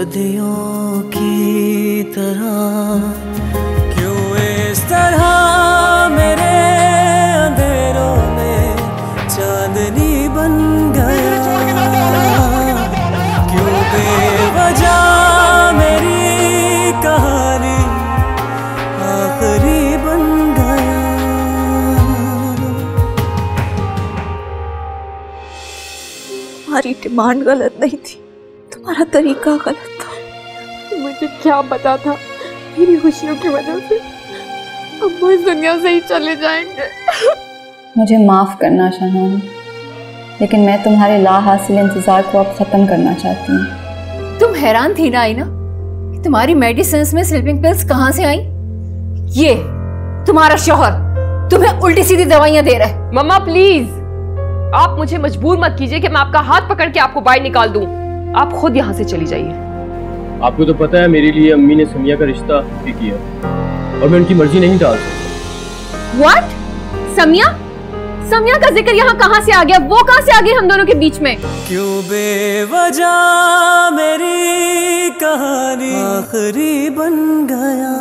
सदियों की तरह क्यों इस तरह मेरे अंधेरों में चांदनी बन गया, क्यों बेवजह मेरी कहानी आखिरी बन गया। तुम्हारी डिमांड गलत नहीं थी, तुम्हारा तरीका गलत था। मुझे क्या पता था मेरी खुशियों की वजह से अम्मा इस दुनिया से ही चले जाएंगे। मुझे माफ़ करना शाहान, लेकिन मैं तुम्हारे ला हासिल इंतज़ार को अब ख़त्म करना चाहती हूँ। तुम हैरान थी ना आईना कि तुम्हारी मेडिसिन में स्लीपिंग पिल्स कहाँ से आई? ये तुम्हारा शौहर तुम्हें उल्टी सीधी दवाइयाँ दे रहा है। मम्मा प्लीज, आप मुझे मजबूर मत कीजिए कि मैं आपका हाथ पकड़ के आपको बाहर निकाल दूं। आप खुद यहाँ से चली जाइए। आपको तो पता है मेरे लिए अम्मी ने समिया का रिश्ता भी किया और मैं उनकी मर्जी नहीं डाल सकता। What? समिया? समिया का जिक्र यहाँ कहाँ से आ गया? वो कहाँ से आ गई हम दोनों के बीच में? क्यों बेवजह मेरी कहानी आखिरी बन गया,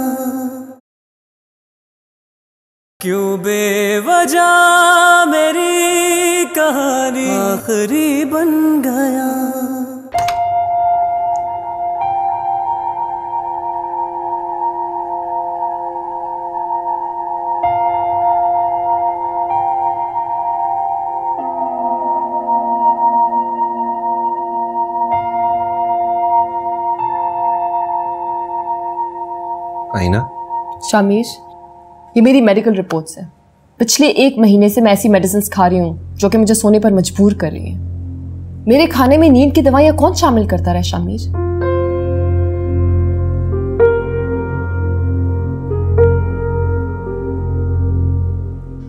क्यों बेवजह मेरी कहानी आखिरी बन गया। आईना, शामीर, ये मेरी मेडिकल रिपोर्ट्स हैं। पिछले 1 महीने से मैं ऐसी मेडिसिन खा रही हूँ जो कि मुझे सोने पर मजबूर कर रही हैं। मेरे खाने में नींद की दवाइयाँ कौन शामिल करता रहा शामीर?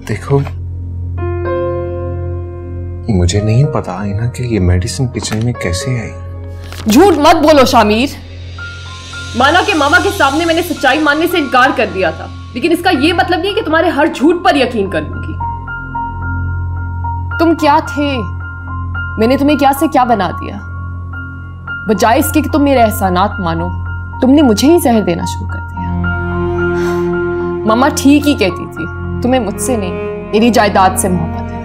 देखो, मुझे नहीं पता आईना कि ये मेडिसिन किचन में कैसे आई। झूठ मत बोलो शामीर। माना कि मामा के सामने मैंने सच्चाई मानने से इनकार कर दिया था, लेकिन इसका यह मतलब नहीं कि तुम्हारे हर झूठ पर यकीन कर लूंगी। तुम क्या थे? मैंने तुम्हें क्या से क्या बना दिया? बजाय इसके कि तुम मेरे एहसानात मानो, तुमने मुझे ही जहर देना शुरू कर दिया। मामा ठीक ही कहती थी, तुम्हें मुझसे नहीं मेरी जायदाद से मोहब्बत है।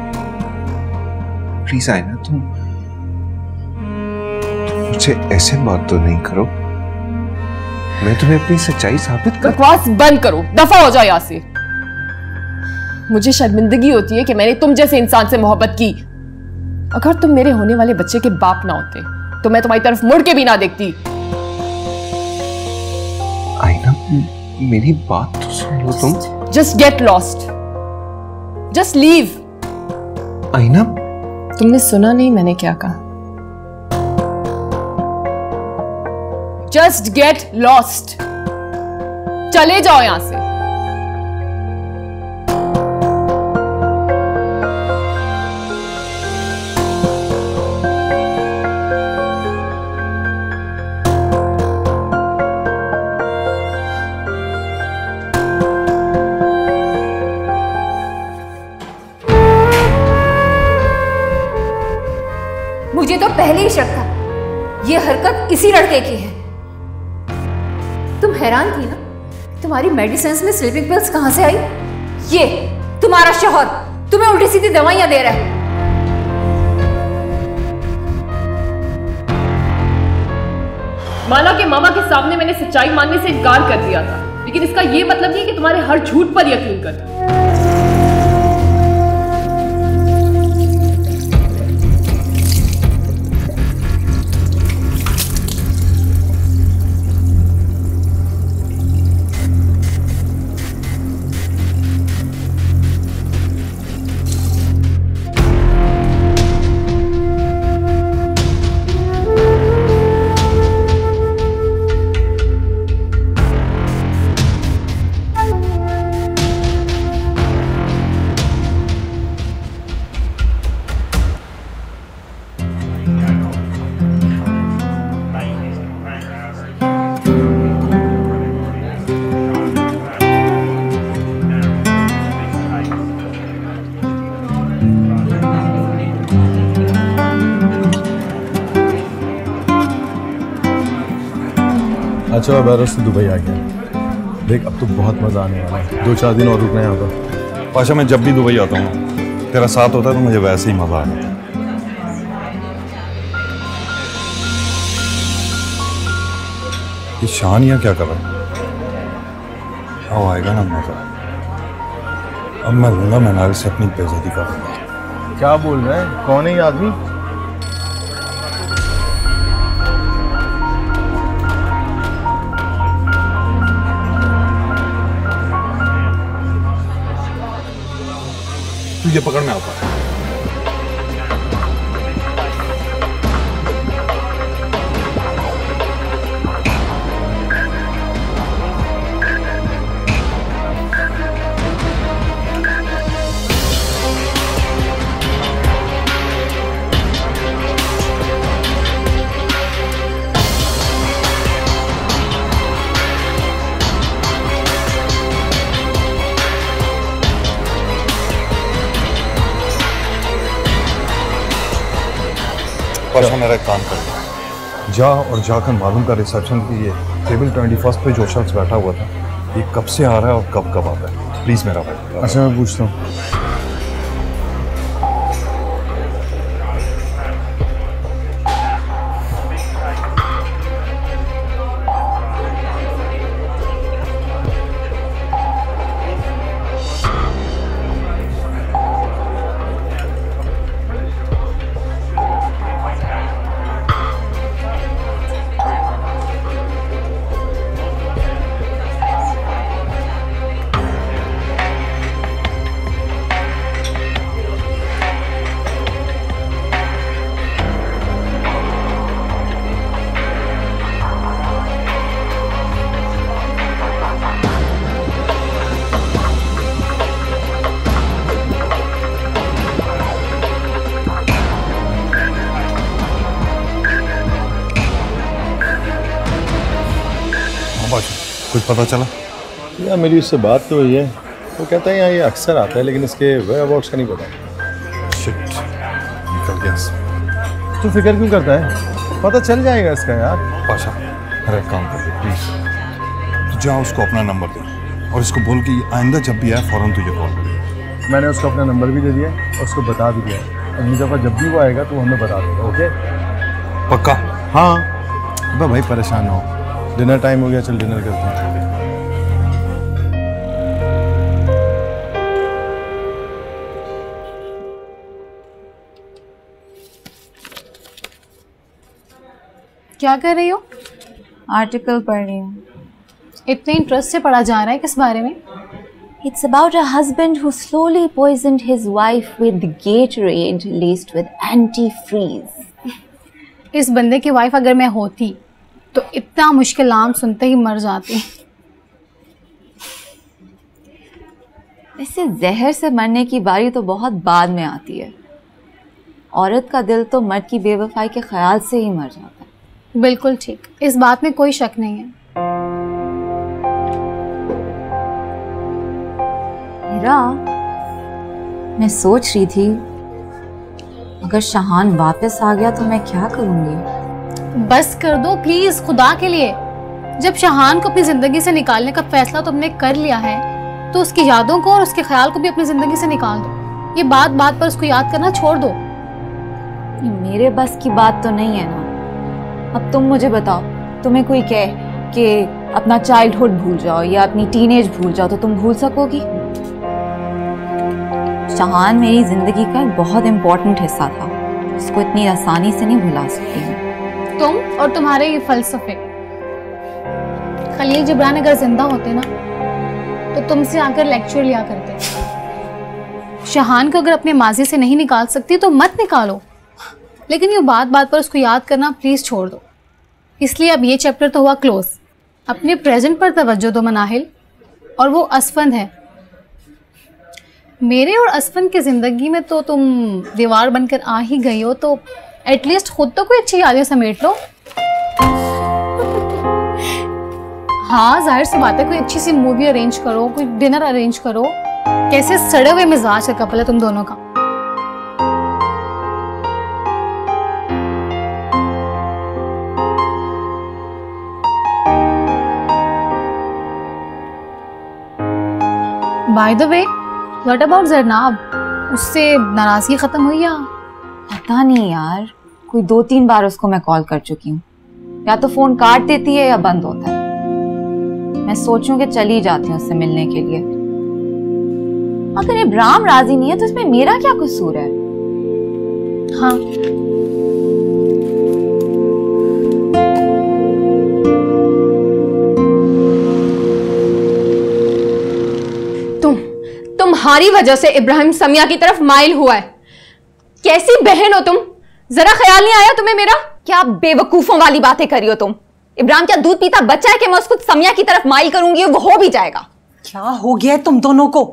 प्लीज आईना, तुम मुझे ऐसे बात तो नहीं करो। मैं तुम्हें अपनी सच्चाई साबित कर। बकवास बंद करो, दफा हो जाओ यहाँ से। मुझे शर्मिंदगी होती है कि मैंने तुम जैसे इंसान से मोहब्बत की। अगर तुम मेरे होने वाले बच्चे के बाप ना होते तो मैं तुम्हारी तरफ मुड़ के भी ना देखती। आईना, मेरी बात तो सुन लो तुम। Just get lost, just leave. आईना, तुमने सुना नहीं मैंने क्या कहा? जस्ट गेट लॉस्ट, चले जाओ यहां से। मुझे तो पहले ही शक था ये हरकत इसी लड़के की है। तुम हैरान थी ना तुम्हारी मेडिसिन में स्लीपिंग पिल्स कहां से आई? ये तुम्हारा शौहर तुम्हें उल्टी सीधी दवाइयां दे रहा है। माना कि मामा के सामने मैंने सच्चाई मानने से इनकार कर दिया था, लेकिन इसका यह मतलब नहीं कि तुम्हारे हर झूठ पर यकीन करना। अच्छा वायरस से दुबई आ गया। देख अब तो बहुत मजा आने वाला है, 2-4 दिन और रुकना है यहाँ पर। पाशा मैं जब भी दुबई आता हूँ तेरा साथ होता है तो मुझे वैसे ही मजा आता है। ये शान यहाँ क्या कर रहा है? हाँ आएगा ना मजा। अब मैं लूंगा मनाल से अपनी बेइज्जती करूंगा। क्या बोल रहा है? कौन है ये आदमी? तुझे पकड़ में आता है। पाशा मेरा एक काम कर, जा और जाकर मालूम कर रिसेप्शन की ये टेबल 21 पे जो शख्स बैठा हुआ था ये कब से आ रहा है और कब कब आता है। प्लीज मेरा भाई। अच्छा मैं पूछता हूँ। कुछ पता चला? यार मेरी उससे बात तो हुई है, वो कहता है यहाँ ये अक्सर आता है लेकिन इसके वेयरअबाउट्स का नहीं पता। शिट, निकल गया। तू फिक्र क्यों करता है? पता चल जाएगा इसका यार। पाशा मेरा एक काम कर दे प्लीज, तू जा उसको अपना नंबर दे और इसको बोल कि आइंदा जब भी आए फौरन तुझे कॉल करे। मैंने उसको अपना नंबर भी दे दिया और उसको बता भी दिया। अगली दफ़ा जब भी वो आएगा तो हमें बता देगा। ओके पक्का? हाँ अब भाई परेशान हो, डिनर टाइम हो गया, चल डिनर करते हैं। क्या कर रही हो? आर्टिकल पढ़ रही हूँ। इतने इंटरेस्ट से पढ़ा जा रहा है, किस बारे में? It's about a husband who slowly poisoned his wife with Gatorade laced with antifreeze. इस बंदे की वाइफ अगर मैं होती तो इतना मुश्किल नाम सुनते ही मर जाती। वैसे जहर से मरने की बारी तो बहुत बाद में आती है। औरत का दिल तो मर्द की बेवफाई के ख्याल से ही मर जाता है। बिल्कुल ठीक, इस बात में कोई शक नहीं है। हीरा, मैं सोच रही थी अगर शाहान वापस आ गया तो मैं क्या करूंगी। बस कर दो प्लीज, खुदा के लिए। जब शाहान को अपनी जिंदगी से निकालने का फैसला तुमने कर लिया है तो उसकी यादों को और उसके ख्याल को भी अपनी जिंदगी से निकाल दो। ये बात बात पर उसको याद करना छोड़ दो। मेरे बस की बात तो नहीं है ना। अब तुम मुझे बताओ, तुम्हें कोई कहे कि अपना चाइल्डहुड भूल जाओ या अपनी टीनेज भूल जाओ तो तुम भूल सकोगी? शाहान मेरी जिंदगी का एक बहुत इम्पोर्टेंट हिस्सा था, उसको इतनी आसानी से नहीं भुला सकती हूँ। तुम और तुम्हारे ये फलसफे। खलील जिब्रान अगर जिंदा होते ना तो तुमसे आकर लेक्चर लिया करते। शाहान को अगर अपने माजी से नहीं निकाल सकती तो मत निकालो, लेकिन ये बात बात पर उसको याद करना प्लीज छोड़ दो। इसलिए अब ये चैप्टर तो हुआ क्लोज। अपने प्रेजेंट पर तवज्जो दो मनाहिल, और वो असफंद है। मेरे और असफंद की जिंदगी में तो तुम दीवार बनकर आ ही गई हो, तो एटलीस्ट खुद तो कोई अच्छी यादें समेट लो। हाँ जाहिर सी बात है, कोई अच्छी सी मूवी अरेंज करो, कोई डिनर अरेंज करो। कैसे सड़े हुए मिजाज का कपल है तुम दोनों का। By the way, what about Zarnab? उससे नाराजगी खत्म हुई या? पता नहीं यार, कोई 2-3 बार उसको मैं कॉल कर चुकी हूँ। या तो फोन काट देती है या बंद होता है। मैं सोचूं कि चली जाती हूँ उससे मिलने के लिए। अगर इब्राहिम राजी नहीं है तो इसमें मेरा क्या कसूर है? हाँ, तुम्हारी वजह से इब्राहिम समिया की तरफ माइल हुआ है। कैसी बहन हो तुम? जरा ख्याल नहीं आया तुम्हें मेरा? क्या बेवकूफों वाली बातें करी हो तुम? इब्राहिम क्या दूध पीता बच्चा है कि मैं उसको समिया की तरफ माइल करूंगी और वो हो भी जाएगा? क्या हो गया है तुम दोनों को?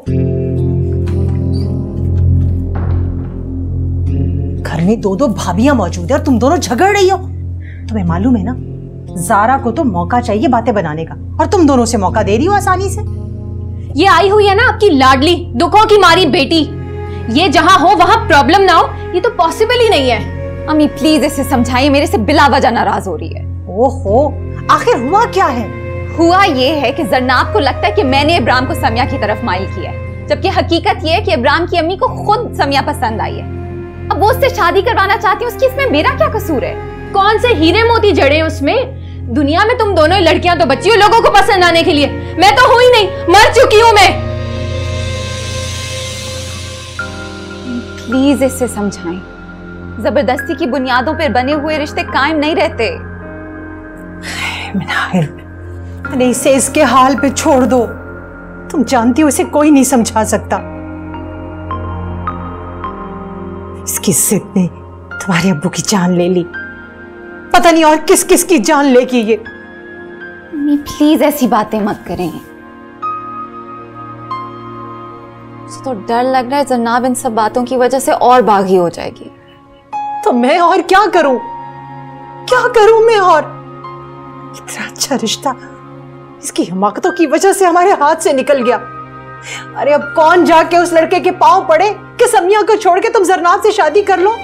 घर में 2-2 भाभियां मौजूद है और तुम दोनों झगड़ रही हो। तुम्हें मालूम है ना, ज़ारा को तो मौका चाहिए बातें बनाने का, और तुम दोनों से मौका दे रही हो आसानी से। ये आई हुई है ना आपकी लाडली दुखों की मारी बेटी। ये जहां हो वहां प्रॉब्लम ना हो, ये तो पॉसिबल ही नहीं है। अम्मी प्लीज इसे समझाइए, मेरे से बिला वजह नाराज हो रही है। ओहो, आखिर हुआ क्या है? हुआ ये है कि जरनाब को लगता है कि मैंने इब्राहिम को समिया की तरफ माइल किया है, जबकि हकीकत ये है कि इब्राहिम की अम्मी को खुद समिया पसंद आई है। अब वो उससे शादी करवाना चाहती है, उसकी इसमें मेरा क्या कसूर है? कौन से हीरे मोती जड़े हैं उसमें? दुनिया में तुम दोनों ही लड़कियां तो बची हो लोगों को पसंद आने के लिए। मैं तो हूं ही नहीं, मर चुकी हूं मैं। प्लीज इसे समझाएं, जबरदस्ती की बुनियादों पर बने हुए रिश्ते कायम नहीं रहते। अरे इसे इसके हाल पे छोड़ दो। तुम जानती हो इसे कोई नहीं समझा सकता। इसकी जिद ने तुम्हारे अब्बू की जान ले ली, पता नहीं और किस किस की जान लेगी ये। मम्मी प्लीज ऐसी बातें मत करें। मुझे तो डर लग रहा है जनाब इन सब बातों की वजह से और बागी हो जाएगी। तो मैं और क्या करूं? क्या करूं मैं और? इतना अच्छा रिश्ता इसकी हिमाकतों की वजह से हमारे हाथ से निकल गया। अरे अब कौन जाके उस लड़के के पांव पड़े कि समिया को छोड़ के तुम जरनाब से शादी कर लो।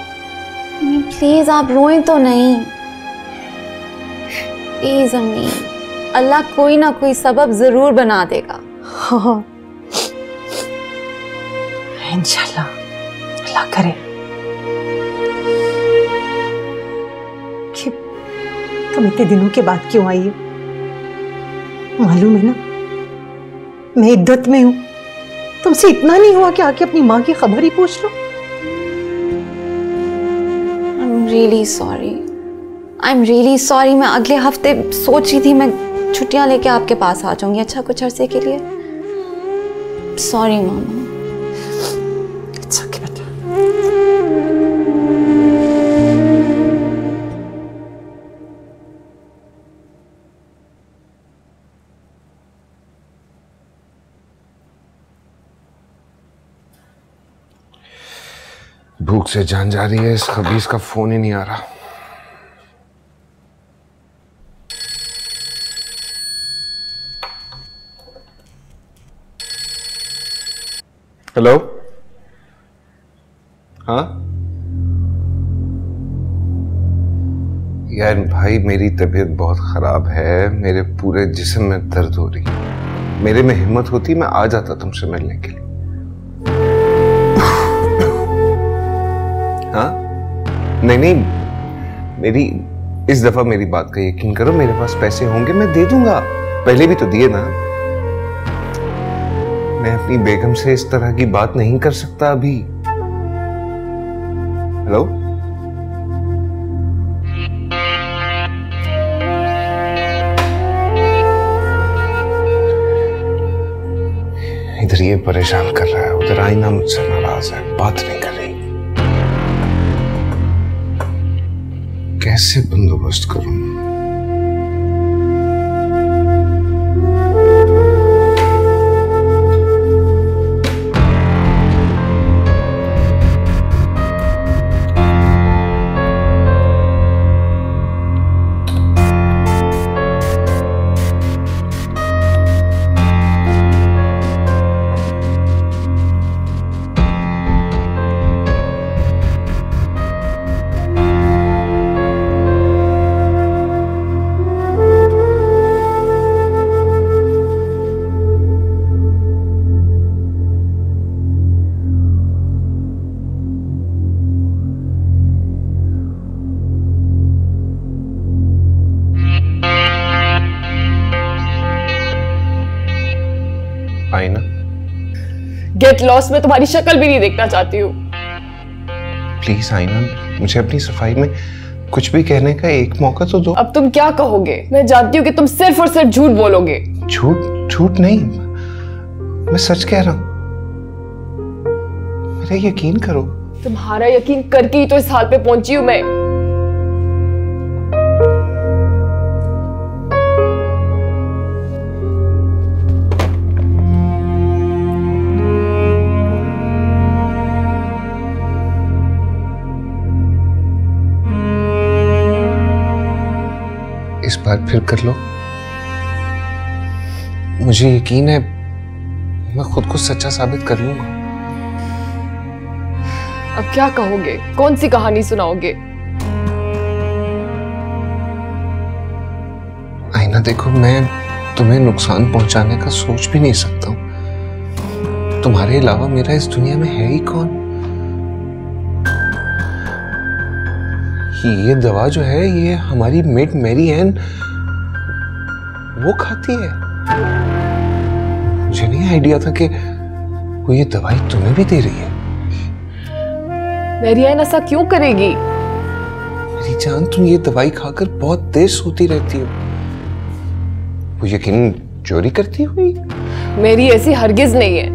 प्लीज आप रोएं तो नहीं। प्लीज अम्मी, अल्लाह कोई ना कोई सबब जरूर बना देगा। हाँ इंशाल्लाह, अल्लाह करे। कि तुम इतने दिनों के बाद क्यों आई हो? मालूम है ना, मैं इद्दत में हूं। तुमसे इतना नहीं हुआ कि आके अपनी माँ की खबर ही पूछ लो? I'm really sorry. I'm really sorry. मैं अगले हफ्ते सोच रही थी मैं छुट्टियां लेके आपके पास आ जाऊंगी, अच्छा कुछ अरसे के लिए। Sorry mama. It's okay, बेटा। भूख से जान जा रही है, इस खबीस का फोन ही नहीं आ रहा। हेलो, हाँ यार भाई, मेरी तबीयत बहुत खराब है, मेरे पूरे जिस्म में दर्द हो रही है। मेरे में हिम्मत होती मैं आ जाता तुमसे मिलने के लिए। हाँ नहीं नहीं, मेरी इस दफा मेरी बात का यकीन करो, मेरे पास पैसे होंगे मैं दे दूंगा, पहले भी तो दिए ना। मैं अपनी बेगम से इस तरह की बात नहीं कर सकता अभी। हेलो, इधर ये परेशान कर रहा है, उधर आईना मुझसे नाराज है, बात नहीं कर रही। कैसे बंदोबस्त करूं? गेट लॉस्ट में तुम्हारी शक्ल भी नहीं देखना चाहती हूँ। प्लीज आईना, मुझे अपनी सफाई में कुछ भी कहने का एक मौका तो दो। अब तुम क्या कहोगे? मैं जानती हूँ कि तुम सिर्फ और सिर्फ झूठ बोलोगे। झूठ नहीं, मैं सच कह रहा हूँ, मेरा यकीन करो। तुम्हारा यकीन करके ही तो इस हाल पे पहुंची हूँ मैं। इस बार फिर कर लो, मुझे यकीन है मैं खुद को सच्चा साबित कर लूंगा। अब क्या कहोगे? कौन सी कहानी सुनाओगे? आईना देखो, मैं तुम्हें नुकसान पहुंचाने का सोच भी नहीं सकता हूं। तुम्हारे अलावा मेरा इस दुनिया में है ही कौन? ये दवा जो है ये हमारी मेट मैरी एन वो खाती है। मुझे नहीं आइडिया था कि वो ये दवाई तुम्हें भी दे रही है। मैरी एन ऐसा क्यों करेगी? मेरी जान, तुम ये दवाई खाकर बहुत देर सोती रहती हो। वो यकीन चोरी करती हुई? मेरी ऐसी हरगिज नहीं है।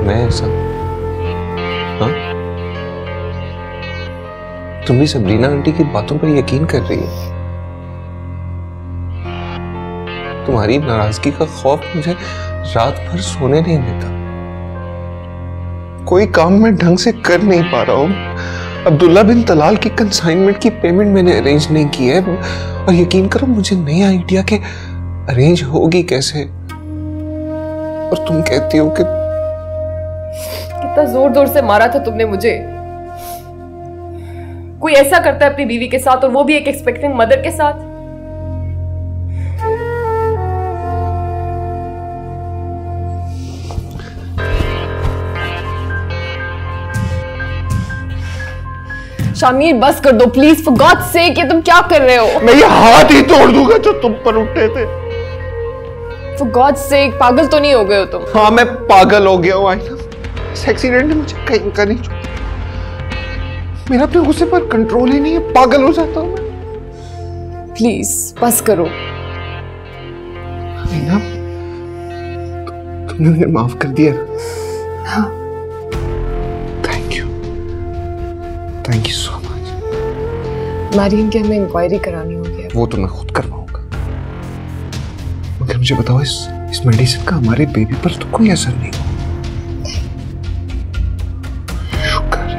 मैं ऐसा? हाँ? तुम भी सबरीना आंटी की बातों पर यकीन कर रही हो? तुम्हारी नाराजगी का खौफ मुझे रात भर सोने नहीं देता। कोई काम मैं ढंग से कर नहीं पा रहा हूं। अब्दुल्ला बिन तलाल की कंसाइनमेंट की पेमेंट मैंने अरेंज नहीं की है, और यकीन करो मुझे नहीं आइडिया कि अरेंज होगी कैसे। और तुम कहती हो कि कितना जोर जोर से मारा था तुमने मुझे। कोई ऐसा करता है अपनी बीवी के साथ, और वो भी एक एक्सपेक्टिंग मदर के साथ? शामीर बस कर दो प्लीज, फॉर गॉड सेक। ये तुम क्या कर रहे हो? मैं ये हाथ ही तोड़ दूंगा जो तुम पर उठे थे। फॉर गॉड सेक, पागल तो नहीं हो गए हो तुम? हाँ, मैं पागल हो गया हूँ आईना। इस एक्सीडेंट ने मुझे कहीं का नहीं छोड़ा। मेरा अपने गुस्से पर कंट्रोल ही नहीं है, पागल हो जाता हूँ मैं। प्लीज बस करो। आईना, तुमने मुझे माफ कर दिया। हाँ। Thank you so much. Marion की हमें इंक्वायरी करानी होगी। वो तो मैं खुद करवाऊंगा, मगर मुझे बताओ इस मेडिसिन का हमारे बेबी पर तो कोई असर नहीं हुआ? शुक्र है।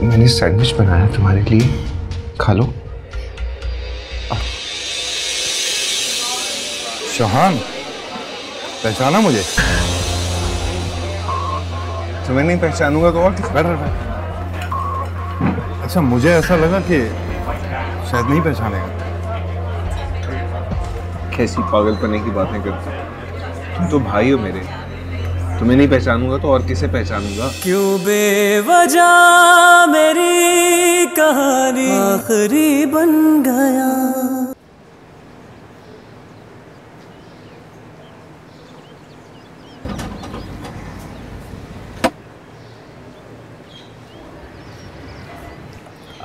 मैंने सैंडविच बनाया तुम्हारे लिए, खा लो। शहान, पहचाना मुझे? तुम्हें नहीं पहचानूंगा तो और किस? बैठ। अच्छा, मुझे ऐसा लगा कि शायद नहीं पहचानेगा। कैसी पागलपने की बातें करते हो? तुम तो भाई हो मेरे। तुम्हें नहीं पहचानूंगा तो और किसे पहचानूंगा? क्यों बेवजह मेरी कहानी आखिरी बन गया।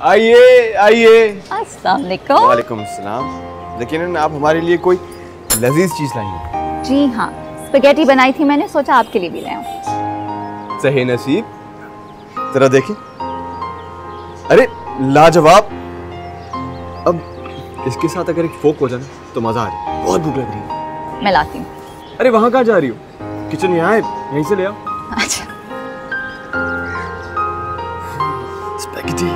आइए आइए। अस्सलाम वालेकुम। वालेकुम सलाम। लेकिन आप हमारे लिए कोई लजीज चीज लाई हैं? जी हाँ, स्पैगेटी बनाई थी मैंने, सोचा आपके लिए भी लाया हूँ। सही नसीब। जरा देखें। अरे लाजवाब। अब इसके साथ अगर एक फोक हो जाए तो मजा आ जाए। बहुत भूख लग रही है। मैं लाती हूँ। अरे वहां कहाँ जा रही हो? किचन यहाँ है, यहीं से ले आओ। अच्छा। स्पैगेटी।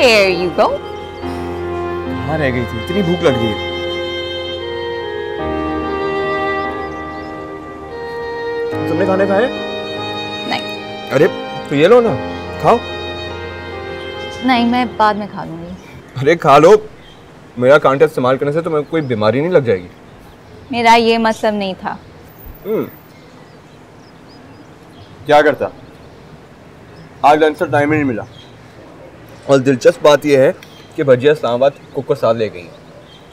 Here you go. कहाँ रह गई थी? इतनी भूख लग रही है। तुमने खाने खाए? नहीं। अरे तो ये लो ना, खाओ। नहीं, मैं बाद में खा लूंगी। अरे खा लो। मेरा कांटा इस्तेमाल करने से तुम्हें कोई बीमारी नहीं लग जाएगी। मेरा ये मतलब नहीं था। क्या करता, आज लंच का टाइम ही नहीं मिला। और दिलचस्प बात यह है कि भजिया इस्लामाबाद कुक को साथ ले गई।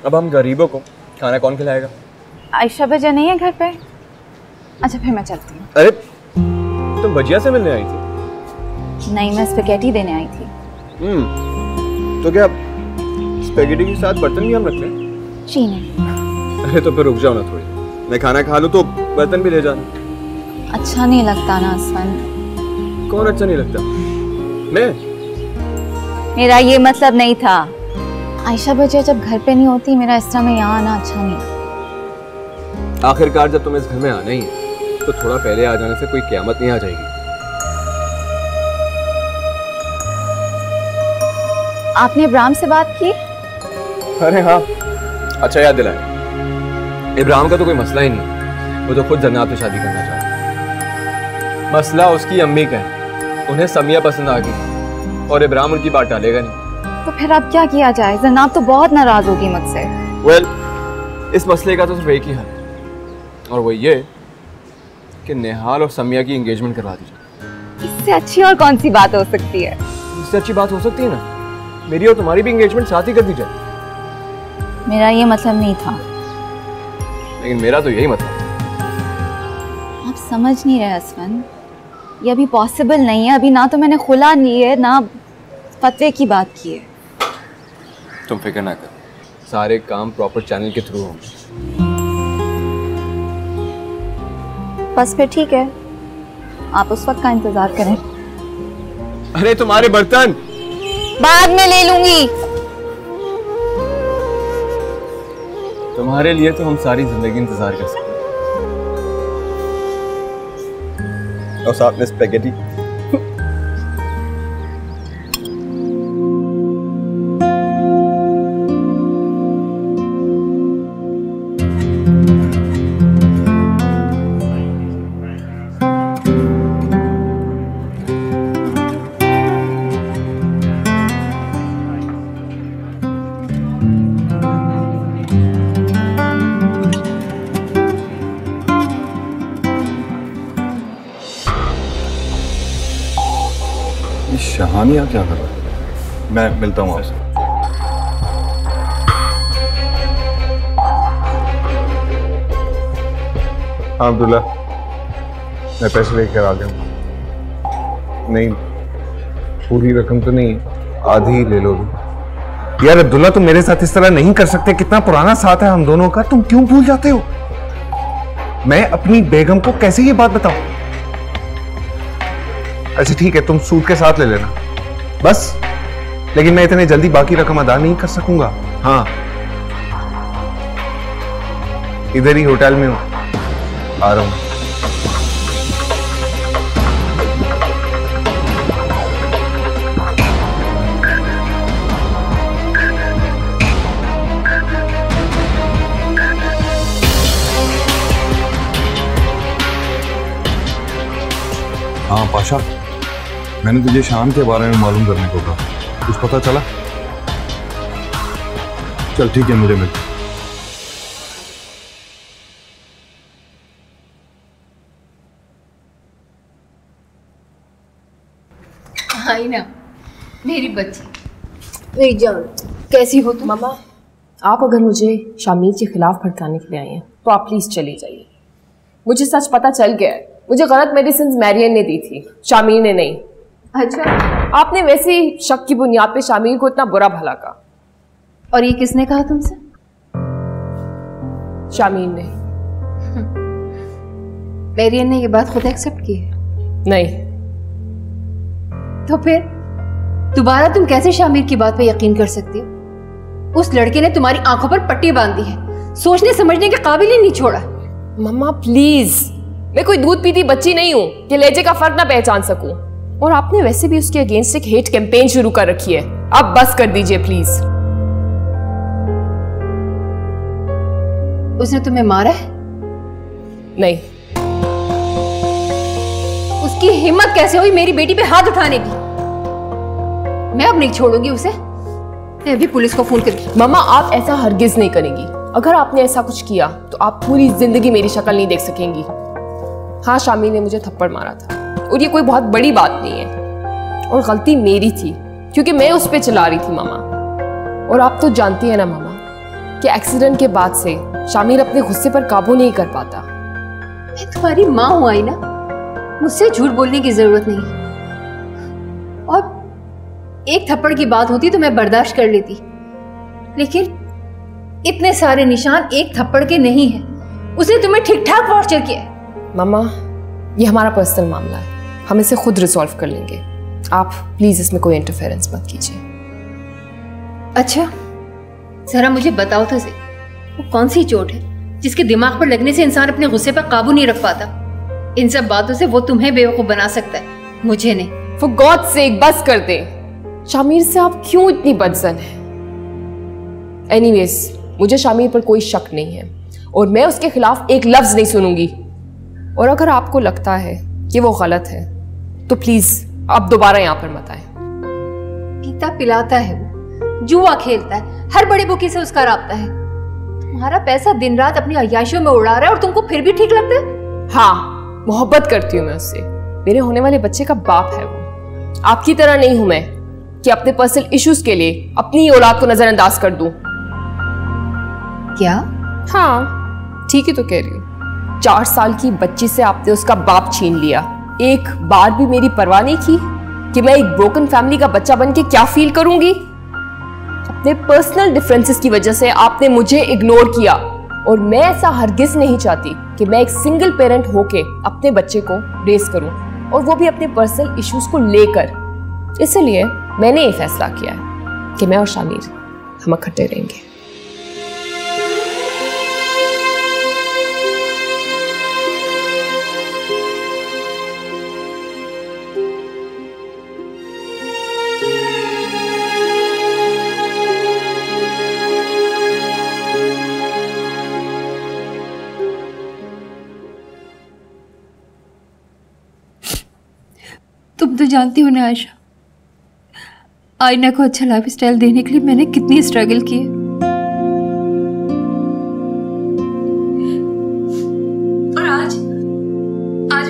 अब हम गरीबों को खाना कौन खिलाएगा? आयशा भजिया नहीं है घर पे? अच्छा फिर मैं चलती हूँ। अरे तुम भजिया से मिलने आई थी? नहीं, मैं स्पेगेटी देने आई थी। तो क्या स्पेगेटी के साथ बर्तन भी हम रख लें? जी नहीं। अरे तो फिर रुक जाओ ना थोड़ी, मैं खाना खा लूँ तो बर्तन भी ले जाना। अच्छा नहीं लगता ना असफन। कौन अच्छा नहीं लगता? मैं? मेरा ये मतलब नहीं था। आयशा भजिया जब घर पे नहीं होती, मेरा इस तरह में यहाँ आना अच्छा नहीं लगता। आखिरकार जब तुम्हें इस घर में आना ही है तो थोड़ा पहले आ जाने से कोई क़यामत नहीं आ जाएगी। आपने इब्राहिम से बात की? अरे हाँ, अच्छा याद दिलाया। इब्राहिम का तो कोई मसला ही नहीं, वो तो खुद जन्नत से शादी करना चाहता है। मसला उसकी अम्मी का है, उन्हें समिया पसंद आ गई और इब्राहिम उनकी बात टालेगा नहीं। तो फिर अब क्या किया जाए? जनाब तो बहुत नाराज होगी मुझसे। वेल, इस मसले का तो सिर्फ एक ही हल है, और वो ये कि नेहाल और समिया की एंगेजमेंट करवा दी जाए। इससे अच्छी और कौन सी बात हो सकती है? इससे अच्छी बात हो सकती है ना, मेरी और तुम्हारी भी एंगेजमेंट साथ ही कर दी जाए। मेरा ये मतलब नहीं था। लेकिन मेरा तो यही मतलब। आप समझ नहीं रहे असफन, ये अभी पॉसिबल नहीं है। अभी ना तो मैंने खुला ली है, ना फतवे की बात की है। तुम फिक्र ना कर, सारे काम प्रॉपर चैनल के थ्रू होंगे। बस फिर ठीक है, आप उस वक्त का इंतजार करें। अरे तुम्हारे बर्तन बाद में ले लूंगी। तुम्हारे लिए तो हम सारी जिंदगी इंतजार कर सकते हैं। और साथ में स्पेगेटी। शहानिया क्या कर रहा है? मैं मिलता हूँ आपसे। हाँ अब्दुल्ला, मैं पैसे लेकर आ गया हूँ। नहीं, पूरी रकम तो नहीं, आधी ही ले लो। यार अब्दुल्ला, तुम मेरे साथ इस तरह नहीं कर सकते। कितना पुराना साथ है हम दोनों का, तुम क्यों भूल जाते हो? मैं अपनी बेगम को कैसे ये बात बताऊं? अच्छा ठीक है, तुम सूद के साथ ले लेना बस, लेकिन मैं इतने जल्दी बाकी रकम अदा नहीं कर सकूंगा। हाँ, इधर ही होटल में हूं, आ रहा हूं। हाँ पाशा, मैंने तुझे शाम के बारे में मालूम करने को कहा, कुछ पता चला? चल ठीक है, मुझे मिल। आई ना मेरी बच्ची, मेरी जान, कैसी हो तुम? मामा, आप अगर मुझे शामिल के खिलाफ भड़काने के लिए आई हैं तो आप प्लीज चली जाइए। मुझे सच पता चल गया है, मुझे गलत मेडिसिन मैरियन ने दी थी, शामिल ने नहीं। अच्छा, आपने वैसे ही शक की बुनियाद पे शामिल को इतना बुरा भला कहा। और ये किसने कहा तुमसे? शामिल ने। मैरियन ने ये बात खुद एक्सेप्ट की है? नहीं। तो फिर दोबारा तुम कैसे शामिल की बात पे यकीन कर सकती हो? उस लड़के ने तुम्हारी आंखों पर पट्टी बांध दी है, सोचने समझने के काबिल ही नहीं छोड़ा। मम्मा प्लीज, मैं कोई दूध पीती बच्ची नहीं हूं कि लहजे का फर्क ना पहचान सकूं। और आपने वैसे भी उसके अगेंस्ट एक हेट कैंपेन शुरू कर रखी है, अब बस कर दीजिए प्लीज। उसने तुम्हें मारा है? नहीं। उसकी हिम्मत कैसे हुई मेरी बेटी पे हाथ उठाने की? मैं अब नहीं छोड़ूंगी उसे, मैं अभी पुलिस को फोन करती। मम्मा आप ऐसा हरगिज नहीं करेंगी, अगर आपने ऐसा कुछ किया तो आप पूरी जिंदगी मेरी शक्ल नहीं देख सकेंगी। हाँ, शामिल ने मुझे थप्पड़ मारा था, और ये कोई बहुत बड़ी बात नहीं है। और गलती मेरी थी क्योंकि मैं उस पर चला रही थी मामा। और आप तो जानती हैं ना मामा कि एक्सीडेंट के बाद से शामिर अपने गुस्से पर काबू नहीं कर पाता। मैं तुम्हारी माँ हूं आई ना, मुझसे झूठ बोलने की जरूरत नहीं है। और एक थप्पड़ की बात होती तो मैं बर्दाश्त कर लेती, लेकिन इतने सारे निशान एक थप्पड़ के नहीं है। उसने तुम्हें ठीक ठाक टॉर्चर किया है। मामा ये हमारा पर्सनल मामला है, हम इसे खुद रिजॉल्व कर लेंगे। आप प्लीज इसमें कोई इंटरफेरेंस मत कीजिए। अच्छा जरा मुझे बताओ तो सही, वो कौन सी चोट है जिसके दिमाग पर लगने से इंसान अपने गुस्से पर काबू नहीं रख पाता? इन सब बातों से वो तुम्हें बेवकूफ बना सकता है, मुझे नहीं। फॉर गॉड सेक बस कर दे। शामिर से आप क्यों इतनी बदजन हैं? एनीवेज मुझे शामिर पर कोई शक नहीं है और मैं उसके खिलाफ एक लफ्ज नहीं सुनूंगी। और अगर आपको लगता है कि वो गलत है तो प्लीज आप दोबारा यहां पर मत आए। पीता पिलाता है वो, जुआ खेलता है, हर बड़ी बुकी से उसका राब्ता है। तुम्हारा पैसा दिन रात अपनी अय्याशियों में उड़ा रहा है और तुमको फिर भी ठीक लगता है? हाँ मोहब्बत करती हूँ मैं उससे, मेरे होने वाले बच्चे का बाप है वो। आपकी तरह नहीं हूं मैं कि अपने पर्सनल इश्यूज के लिए अपनी ही औलाद को नजरअंदाज कर दूं। क्या? हाँ ठीक ही तो कह रही हूँ। 4 साल की बच्ची से आपने उसका बाप छीन लिया, एक बार भी मेरी परवाह नहीं की कि मैं एक ब्रोकन फैमिली का बच्चा बन के क्या फील करूंगी। अपने पर्सनल डिफरेंसेस की वजह से आपने मुझे इग्नोर किया और मैं ऐसा हरगिज नहीं चाहती कि मैं एक सिंगल पेरेंट होके अपने बच्चे को रेस करूं और वो भी अपने पर्सनल इश्यूज को लेकर। इसलिए मैंने ये फैसला किया है कि मैं और शामिर हम इकट्ठे रहेंगे। तुम तो जानती हो ना आयशा, आईना को अच्छा लाइफ स्टाइल देने के लिए मैंने कितनी स्ट्रगल की है। और आज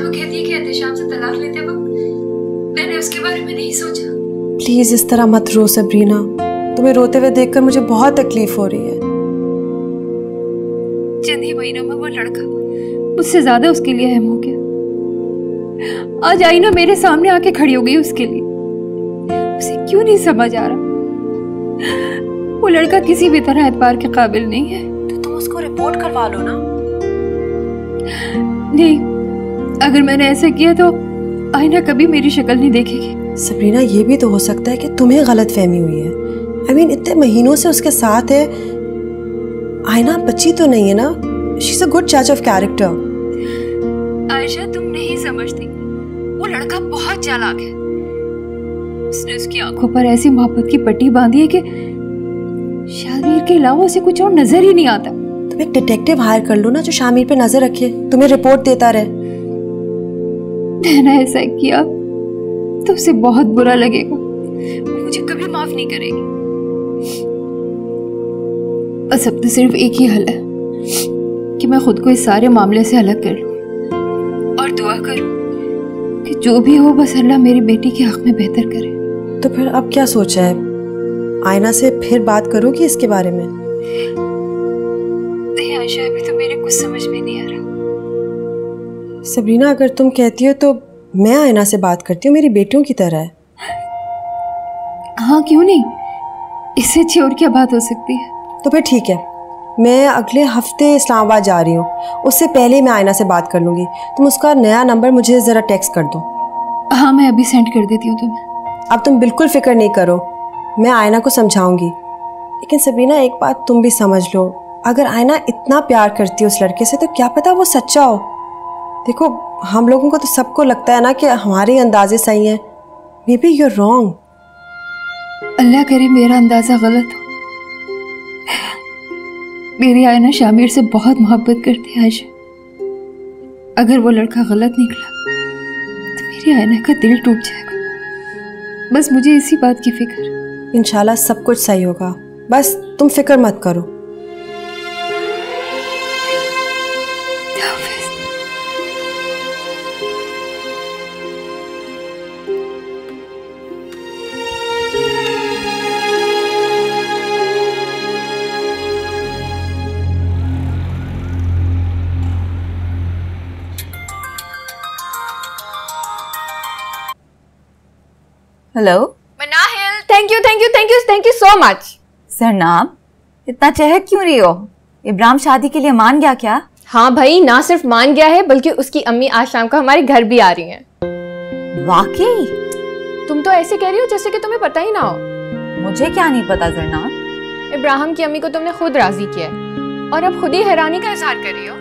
वो कहती है कि एहतेशाम से तलाक लेते वक्त मैंने उसके बारे में नहीं सोचा। प्लीज इस तरह मत रो सबरीना, तुम्हें रोते हुए देखकर मुझे बहुत तकलीफ हो रही है। चंद ही महीनों में वो लड़का मुझसे ज्यादा उसके लिए अहम हो गया। आज आईना मेरे सामने आके खड़ी हो गई उसके लिए। उसे क्यों नहीं समझ आ रहा? वो लड़का किसी भी तरह एतबार के काबिल नहीं है। तो तुम उसको रिपोर्ट करवा लो ना। नहीं, अगर मैंने ऐसा किया तो आईना कभी मेरी शक्ल नहीं देखेगी। सबरीना ये भी तो हो सकता है कि तुम्हें गलत फहमी हुई है। I mean, इतने महीनों से उसके साथ है। आईना बच्ची तो नहीं है ना, शी इज अ गुड जज ऑफ कैरेक्टर। आयशा तुम नहीं समझती, वो लड़का बहुत चालाक है। उसने उसकी आंखों पर ऐसी मोहब्बत की पट्टी बांधी है कि शामिर के अलावा उसे कुछ और नजर ही नहीं आता। तुम एक डिटेक्टिव हायर कर लो ना जो शामिर पे नजर रखे, तुम्हें रिपोर्ट देता रहे। मैंने ऐसा किया तो उसे बहुत बुरा लगेगा, मुझे कभी माफ नहीं करेगी। बस अब तो सिर्फ एक ही हल है कि मैं खुद को इस सारे मामले से अलग कर लूं और दुआ करूं कि जो भी हो बस अल्लाह मेरी बेटी के हक में बेहतर करे। तो फिर अब क्या सोचा है? आईना से फिर बात करोगी इसके बारे में? नहीं आयशा, अभी तो मेरे कुछ समझ में नहीं आ रहा। सबरीना अगर तुम कहती हो तो मैं आईना से बात करती हूँ, मेरी बेटियों की तरह है। हाँ क्यों नहीं, इससे अच्छी और क्या बात हो सकती है। तो फिर ठीक है, मैं अगले हफ्ते इस्लामाबाद जा रही हूँ, उससे पहले मैं आईना से बात कर लूँगी। तुम उसका नया नंबर मुझे ज़रा टेक्स्ट कर दो। हाँ मैं अभी सेंड कर देती हूँ तुम्हें। अब तुम बिल्कुल फिक्र नहीं करो, मैं आईना को समझाऊंगी। लेकिन सबरीना एक बात तुम भी समझ लो, अगर आईना इतना प्यार करती है उस लड़के से तो क्या पता वो सच्चा हो। देखो हम लोगों को तो सबको लगता है ना कि हमारे अंदाजे सही हैं, maybe you are wrong. Allah करे मेरा अंदाजा गलत हो। मेरी आयना शामिर से बहुत मोहब्बत करती है आयशा। अगर वो लड़का गलत निकला तो मेरी आयना का दिल टूट जाएगा। बस मुझे इसी बात की फिक्र। इंशाल्लाह सब कुछ सही होगा, बस तुम फिक्र मत करो। Hello Manahil, thank you thank you thank you thank you so much. Zarnab, इतना चहक क्यों रही हो? इब्राहिम शादी के लिए मान गया क्या? हाँ भाई, ना सिर्फ मान गया है बल्कि उसकी अम्मी आज शाम को हमारे घर भी आ रही हैं। वाकई? तुम तो ऐसे कह रही हो जैसे कि तुम्हें पता ही ना हो। मुझे क्या नहीं पता जरनाब। इब्राहिम की अम्मी को तुमने खुद राजी किया है और अब खुद ही हैरानी का इजहार कर रही हो।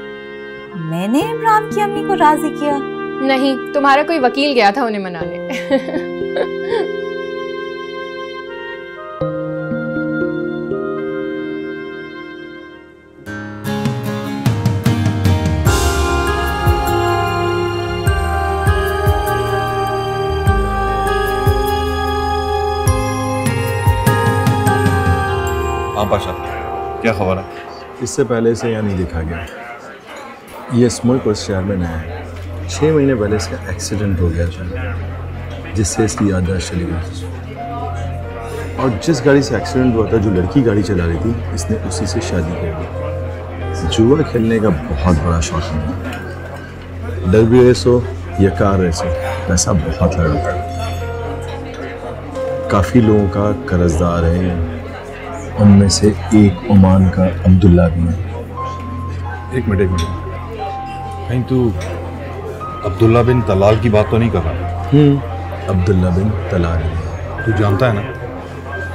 मैंने इब्राहिम की अम्मी को राजी किया? नहीं, तुम्हारा कोई वकील गया था उन्हें मनाने। हाँ पाशा, क्या खबर है? इससे पहले से यहाँ नहीं देखा गया। ये इस मुल्क और इस शहर में नया है। 6 महीने पहले इसका एक्सीडेंट हो गया था जिससे इसकी याददाश्त चली गई। और जिस गाड़ी से एक्सीडेंट हुआ था, जो लड़की गाड़ी चला रही थी, इसने उसी से शादी कर दी। जुआ खेलने का बहुत बड़ा शौक है। डरबी रेस हो या कार रेस हो, पैसा बहुत लगाता है। काफ़ी लोगों का कर्जदार है, उनमें से एक ओमान का अब्दुल्ला भी है। एक मिनट, कहीं तू अब्दुल्ला बिन तलाल की बात तो नहीं कर रहा? अब्दुल्ला बिन तलाल। तू जानता है ना,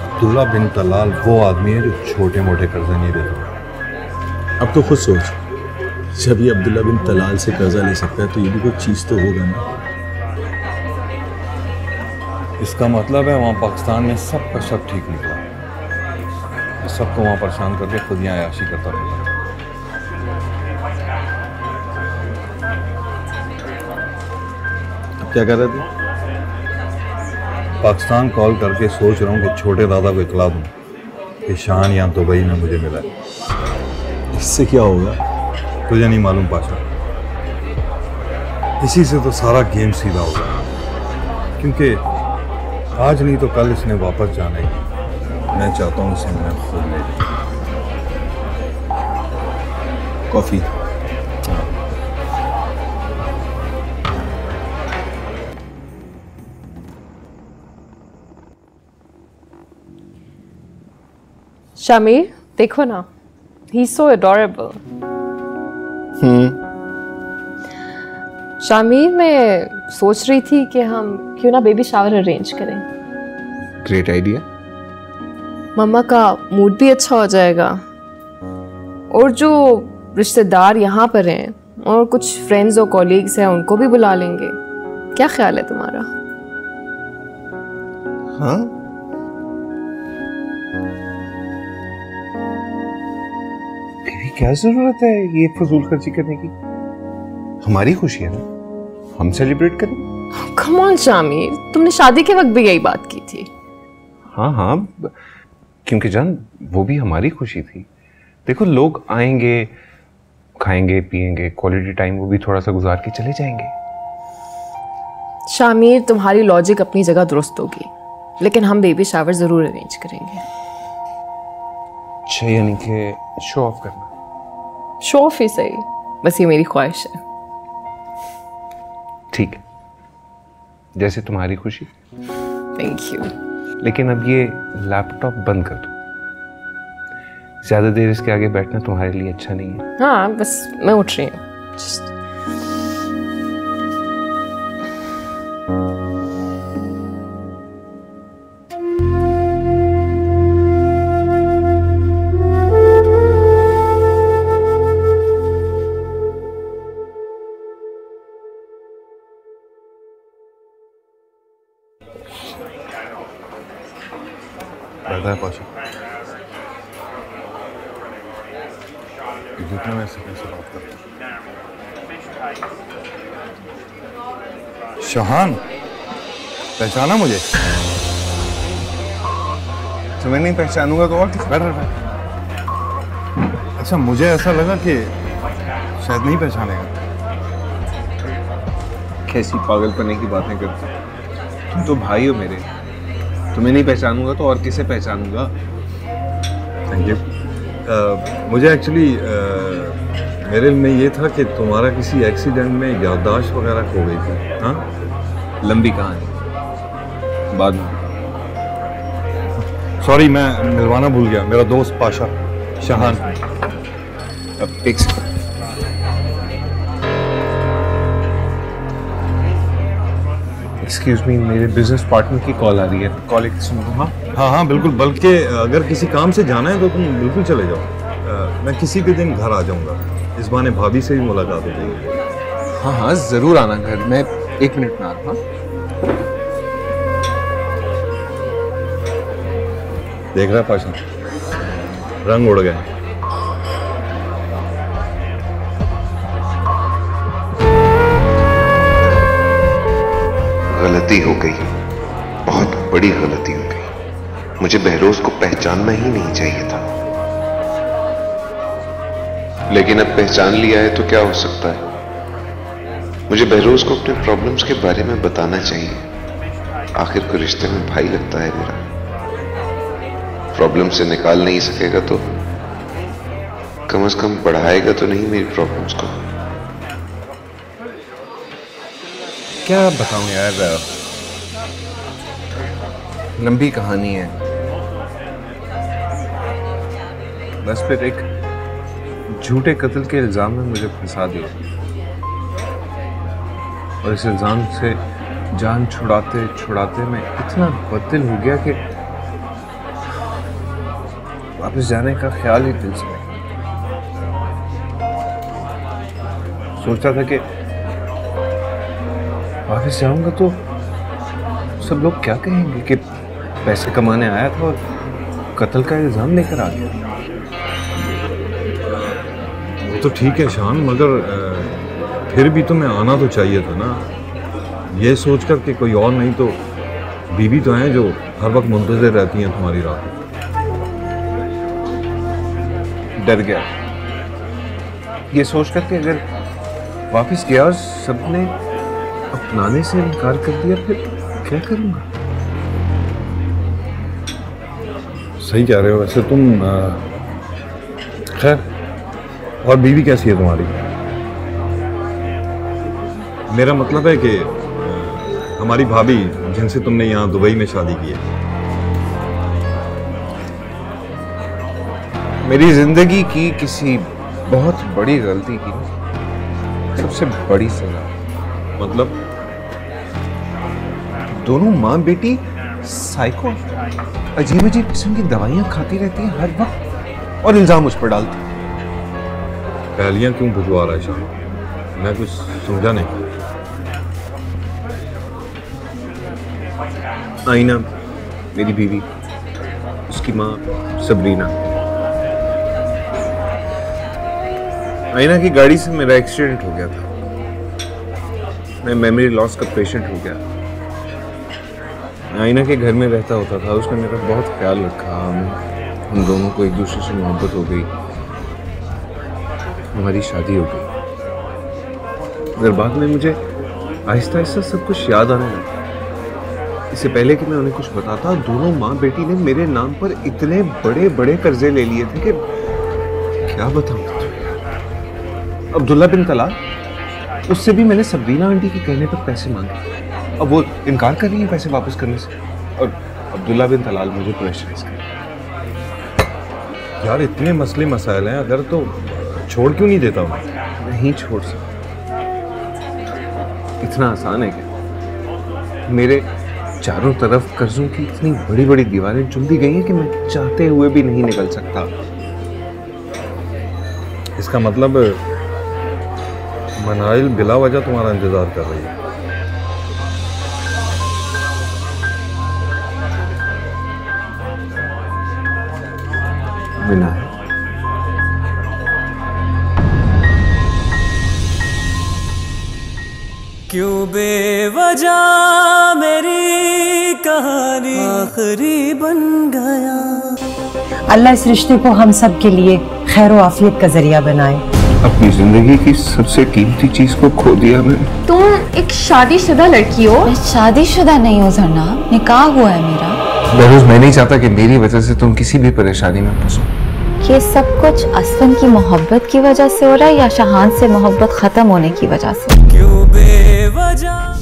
अब्दुल्ला बिन तलाल वो आदमी है जो छोटे मोटे कर्जे नहीं देता। अब तो खुद सोच, जब ये अब्दुल्ला बिन तलाल से कर्जा ले सकता है तो ये भी कोई चीज़ तो होगा ना। इसका मतलब है वहाँ पाकिस्तान में सबका सब ठीक निकला, सबको वहाँ परेशान करके खुद यहाँ अयाशी करता रहा। अब क्या कर रहे थे? पाकिस्तान कॉल करके सोच रहा हूँ कि छोटे दादा को इतला दूँ कि शान यहाँ दुबई में मुझे मिला है। इससे क्या होगा? तुझे नहीं मालूम पाशा, इसी से तो सारा गेम सीधा होगा, क्योंकि आज नहीं तो कल इसने वापस जाना है। मैं चाहता हूँ इसे मैं खुद ले जाऊँ। कॉफ़ी। शामिर, देखो ना, he is so adorable. Shamir, मैं सोच रही थी कि हम क्यों ना बेबी शावर अरेंज करें। Great idea. मम्मा का मूड भी अच्छा हो जाएगा और जो रिश्तेदार यहाँ पर हैं और कुछ फ्रेंड्स और कॉलीग्स हैं उनको भी बुला लेंगे। क्या ख्याल है तुम्हारा? हाँ, क्या जरूरत है ये फजूल खर्ची करने की? हमारी खुशी है ना, हम सेलिब्रेट करें। कम ऑन शामिर, तुमने शादी के वक्त भी यही बात की थी। हाँ हाँ, क्योंकि जान वो भी हमारी खुशी थी। देखो, लोग आएंगे, खाएंगे पिएंगे, क्वालिटी टाइम वो भी थोड़ा सा गुजार के चले जाएंगे। शामिर, तुम्हारी लॉजिक अपनी जगह दुरुस्त होगी, लेकिन हम बेबी शावर जरूर अरेंज करेंगे। अच्छा, यानी कि शो ऑफ करना? शो ऑफ ही सही, बस ये मेरी ख्वाहिश है। ठीक है, जैसे तुम्हारी खुशी। Thank you. लेकिन अब ये लैपटॉप बंद कर दो, ज्यादा देर इसके आगे बैठना तुम्हारे लिए अच्छा नहीं है। हाँ, बस मैं उठ रही हूँ। रहता है पाशा, जितना मैं से कैसे बात करता हूँ। शहान, पहचाना मुझे? तुम्हें नहीं पहचानूंगा तो और बैठ। अच्छा, मुझे ऐसा लगा कि शायद नहीं पहचानेगा। कैसी पागलपने की बातें करते हो? तुम तो भाई हो मेरे, तुम्हें नहीं पहचानूंगा तो और किसे पहचानूंगा? Thank you. मुझे एक्चुअली मेरे में ये था कि तुम्हारा किसी एक्सीडेंट में याददाश्त वगैरह खो गई थी। हाँ, लंबी कहानी। बाद में। सॉरी, मैं मिलवाना भूल गया, मेरा दोस्त पाशा शाहान। एक सेकंड। एक्सक्यूज मी, मेरे बिजनेस पार्टनर की कॉल आ रही है, कॉल एक सुन लो। हाँ बिल्कुल, बल्कि अगर किसी काम से जाना है तो तुम बिल्कुल चले जाओ। मैं किसी भी दिन घर आ जाऊंगा, इस बहाने भाभी से भी मुलाकात हो जाएगी। हाँ जरूर आना घर, मैं 1 मिनट में आ रहा हूँ। देख रहा है पाशा, रंग उड़ गए। गलती हो गई, बहुत बड़ी गलती हो गई। मुझे बहरोज को पहचानना ही नहीं चाहिए था, लेकिन अब पहचान लिया है तो क्या हो सकता है। मुझे बहरोज को अपने प्रॉब्लम्स के बारे में बताना चाहिए। आखिर को रिश्ते में भाई लगता है मेरा। प्रॉब्लम से निकाल नहीं सकेगा तो कम से कम बढ़ाएगा तो नहीं मेरी प्रॉब्लम्स को। क्या बताऊं यार, लंबी कहानी है। बस फिर एक झूठे कत्ल के इल्जाम में मुझे फंसा दिया और इस इल्जाम से जान छुड़ाते छुड़ाते मैं इतना बददिल हो गया कि वापस जाने का ख्याल ही दिल से नहीं। सोचता था कि वापस जाऊंगा तो सब लोग क्या कहेंगे कि पैसे कमाने आया था और कत्ल का इल्जाम लेकर आ गया। वो तो ठीक है शान, मगर फिर भी तुम्हें आना तो चाहिए था ना। ये सोचकर कि कोई और नहीं तो बीबी तो हैं जो हर वक्त मुंतज़िर रहती हैं तुम्हारी रात में। डर गया ये सोचकर कि अगर वापस गया और सबने अपनाने से इनकार कर दिया फिर क्या करूंगा। सही कह रहे हो वैसे तुम। खैर, और बीवी कैसी है तुम्हारी? मेरा मतलब है कि हमारी भाभी जिनसे तुमने यहाँ दुबई में शादी की है। मेरी जिंदगी की किसी बहुत बड़ी गलती की सबसे बड़ी सजा। मतलब दोनों माँ बेटी साइको अजीब अजीब किस्म की दवाइयां खाती रहती हैं हर वक्त और इल्जाम मुझ पर डालती। पहलियां क्यों भिजवा रहा है शाम? मैं कुछ समझा नहीं। आईना मेरी बीवी, उसकी माँ सबरीना। आईना की गाड़ी से मेरा एक्सीडेंट हो गया था। मैं मेमोरी लॉस का पेशेंट हो गया। आईना के घर में रहता होता था, उसने मेरा बहुत ख्याल रखा। हम दोनों को एक दूसरे से मोहब्बत हो गई, हमारी शादी हो गई। मगर बाद में मुझे आहिस्ता आहिस्ता सब कुछ याद आने लगा। इससे पहले कि मैं उन्हें कुछ बताता, दोनों माँ बेटी ने मेरे नाम पर इतने बड़े बड़े कर्जे ले लिए थे कि क्या बताऊं तुझे। अब्दुल्ला बिन तलाल, उससे भी मैंने सबरीना आंटी के कहने पर पैसे मांगे। अब वो इनकार कर रही है पैसे वापस करने से और अब्दुल्ला बिन तलाल मुझे प्रेशराइज कर। यार इतने मसले मसाइल हैं, अगर तो छोड़ क्यों नहीं देता हूँ? नहीं छोड़ सकता। इतना आसान है क्या? मेरे चारों तरफ कर्जों की इतनी बड़ी बड़ी दीवारें चुन दी गई हैं कि मैं चाहते हुए भी नहीं निकल सकता। इसका मतलब मनाइल बिला वजह तुम्हारा इंतजार कर रही है। बिना है। क्यों बेवजह मेरी कहानी आखिरी बन गया। अल्लाह इस रिश्ते को हम सब के लिए खैर व आफियत का जरिया बनाए। अपनी जिंदगी की सबसे कीमती चीज को खो दिया मैंने। तुम एक शादीशुदा लड़की हो। मैं शादीशुदा नहीं हूँ ज़रना, निकाह हुआ है मेरा। बहरोज मैं नहीं चाहता कि मेरी वजह से तुम किसी भी परेशानी में फंसो। ये सब कुछ असलम की मोहब्बत की वजह से हो रहा है या शाहान से मोहब्बत खत्म होने की वजह से? क्यों बेवजह